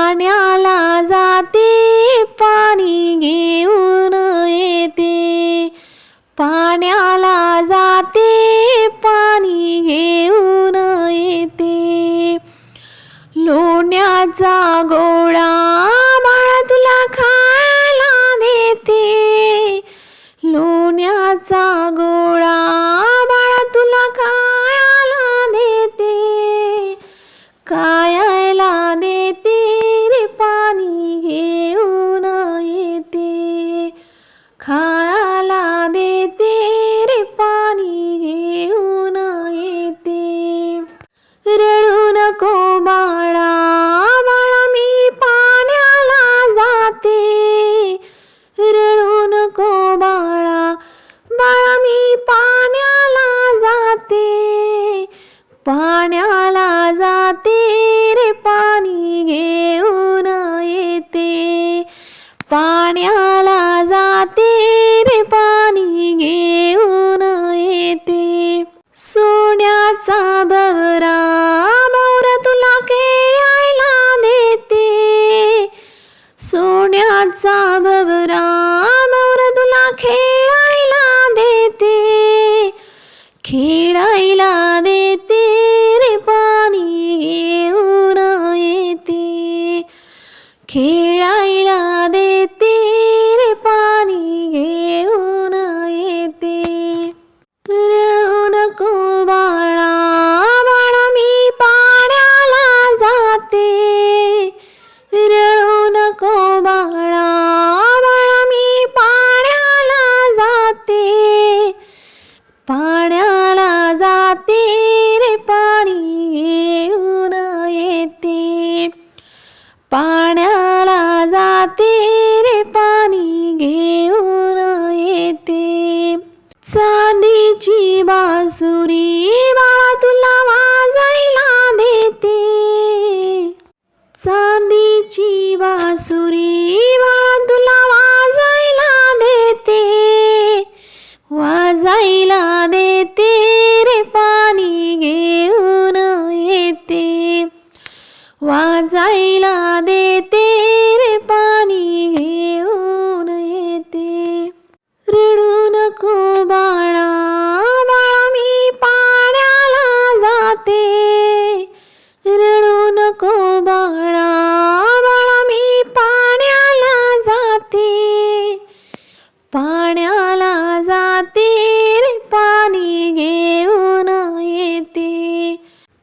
पाण्याला जाते पाणी घेऊन येते, पाण्याला जाते पाणी घेऊन येते। लोण्याचा गोळा बाळा तुला खायला देते, लोण्याचा गोळा बाळा तुला खायला देते, खायला देते रे पाणी घेऊन येते, खायला देते रे पाणी घेऊन येते। रडू नको बाळा, बाळा मी पाण्याला जाते, रडू नको बाळा, बाळा मी पाण्याला जाते, पाण्याला जाते रे पाणी घेऊन येते, पाण्याला जाते रे पाणी घेऊन येते। सोन्याचा भवरा भवरा तुला खेळायला देते, सोन्याचा भवरा भवरा तुला खेळायला देते, खेळायला देते रे पाणी घेऊन येते, खेळायला देते रे पाणी घेऊन येते। रडू नको बाळा, बाळा मी पाण्याला जाते, रडू नको बाळा, बाळा मी पाण्याला जाते, पाण्याला जाते रे पाणी घेऊन येते, पाण्याला जाते रे पाणी घेऊन येते। चांदीची बासुरी बाळा तुला वाजायला देते, चांदीची बासुरी बाळा तुला वाजायला देते, वाजायला देते रे पाणी घेऊन येते, वाजायला देते रे पाणी घेऊन येते। रडू नको बाळा, बाळा मी पाण्याला जाते, रडू नको बाळा, बाळा मी पाण्याला जाते, पाण्याला जाते रे पाणी घेऊन येते,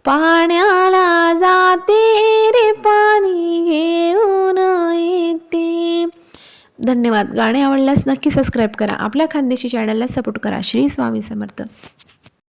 पाण्याला जाते रे पाणी घेऊन येते। धन्यवाद. गाणे आवडल्यास नक्की सबस्क्राईब करा. आपल्या खानदेशी चॅनलला सपोर्ट करा. श्री स्वामी समर्थ.